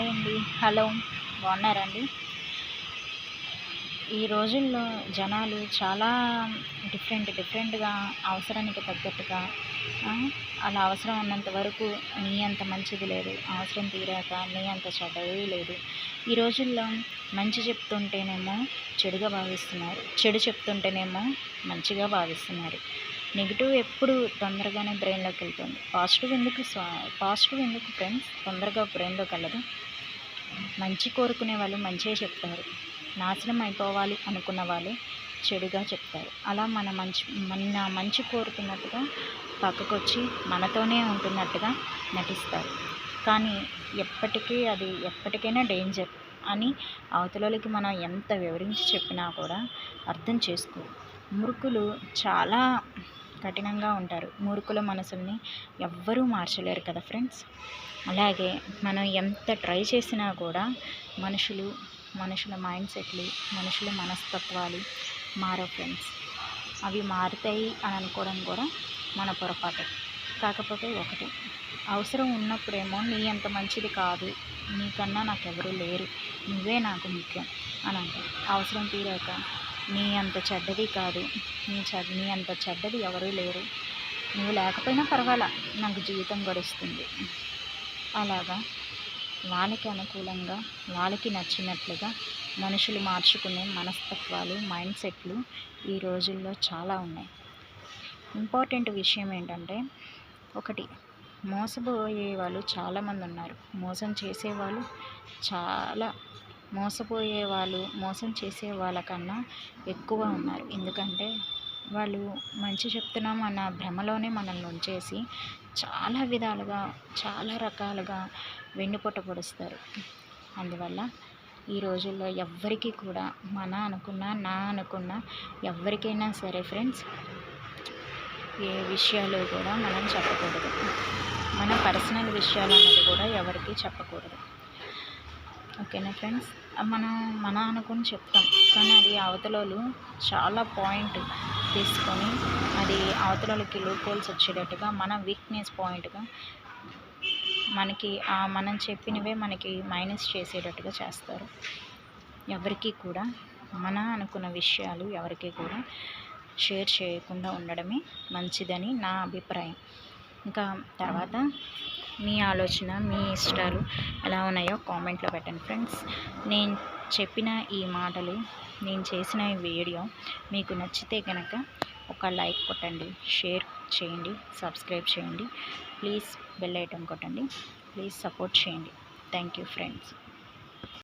Hi అండి. Hello, బాగున్నారండి? ఈ రోజుల్లో జనాలు చాలా డిఫరెంట్గా అవసరానికి తగ్గట్టుగా ఆ, అలా అవసరం ఉన్నంత వరకు నీ అంత మంచిది లేదు, అవసరం తీరాక నీ అంత చెడ్డది లేదు. ఈ రోజుల్లో మంచి చెప్తుంటేనేమో చెడుగా భావిస్తున్నారు, చెడు చెప్తుంటేనేమో మంచిగా భావిస్తున్నారు. నెగిటివ్ ఎప్పుడు తొందరగానే బ్రెయిన్లోకి వెళ్తుంది. పాజిటివ్ ఎందుకు ఫ్రెండ్స్ తొందరగా బ్రెయిన్లోకి వెళ్ళదు. మంచి కోరుకునే వాళ్ళు మంచిగా చెప్తారు, నాశనం అయిపోవాలి అనుకున్న వాళ్ళు చెడుగా చెప్తారు. అలా మన మంచి కోరుతున్నట్టుగా పక్కకొచ్చి మనతోనే ఉంటున్నట్టుగా నటిస్తారు. కానీ ఎప్పటికైనా డేంజర్ అని అవతలకి మనం ఎంత వివరించి చెప్పినా కూడా అర్థం చేసుకోరు. మూర్ఖులు చాలా కఠినంగా ఉంటారు. మూర్ఖుల మనసుల్ని ఎవ్వరూ మార్చలేరు కదా ఫ్రెండ్స్. అలాగే మనం ఎంత ట్రై చేసినా కూడా మనుషుల మైండ్ సెట్లు, మనుషుల మనస్తత్వాలు మారవు ఫ్రెండ్స్. అవి మారుతాయి అని అనుకోవడం కూడా మన పొరపాటే. కాకపోతే ఒకటి, అవసరం ఉన్నప్పుడేమో నీ అంత మంచిది కాదు, నీకన్నా నాకెవరూ లేరు, నువ్వే నాకు ముఖ్యం అని అంటారు. అవసరం తీరాక నీ అంత చెడ్డది కాదు, నీ అంత చెడ్డది ఎవరూ లేరు, నువ్వు లేకపోయినా పర్వాలా, నాకు జీవితం గడుస్తుంది. అలాగా వాళ్ళకి అనుకూలంగా, వాళ్ళకి నచ్చినట్లుగా మనుషులు మార్చుకునే మనస్తత్వాలు, మైండ్ సెట్లు ఈ రోజుల్లో చాలా ఉన్నాయి. ఇంపార్టెంట్ విషయం ఏంటంటే, ఒకటి, మోసపోయే వాళ్ళు చాలామంది ఉన్నారు. మోసం చేసే వాళ్ళకన్నా ఎక్కువ ఉన్నారు. ఎందుకంటే వాళ్ళు మంచి చెప్తున్నాం అన్న భ్రమలోనే మనల్ని ఉంచేసి చాలా విధాలుగా, చాలా రకాలుగా వెన్నుపోట పొడుస్తారు. అందువల్ల ఈ రోజుల్లో ఎవ్వరికీ కూడా నా అనుకున్నా ఎవరికైనా సరే ఫ్రెండ్స్, ఏ విషయాలు కూడా మనం చెప్పకూడదు. మన పర్సనల్ విషయాలు అనేది కూడా ఎవరికి చెప్పకూడదు. ఓకేనా ఫ్రెండ్స్. మనం అనుకుని చెప్తాం, కానీ అది అవతలోళ్ళు చాలా పాయింట్ తీసుకొని అది అవతలకి లూపోల్స్ వచ్చేటట్టుగా, మన వీక్నెస్ పాయింట్గా మనం చెప్పినవే మనకి మైనస్ చేసేటట్టుగా చేస్తారు. ఎవరికి కూడా మన అనుకున్న విషయాలు ఎవరికి కూడా షేర్ చేయకుండా ఉండడమే మంచిదని నా అభిప్రాయం. ఇంకా తర్వాత మీ ఆలోచన, మీ ఇష్టాలు ఎలా ఉన్నాయో కామెంట్లో పెట్టండి ఫ్రెండ్స్. నేను చెప్పిన ఈ మాటలు, నేను చేసిన ఈ వీడియో మీకు నచ్చితే కనుక ఒక లైక్ కొట్టండి, షేర్ చేయండి, సబ్స్క్రైబ్ చేయండి. ప్లీజ్ బెల్ ఐకాన్ కొట్టండి. ప్లీజ్ సపోర్ట్ చేయండి. Thank you friends.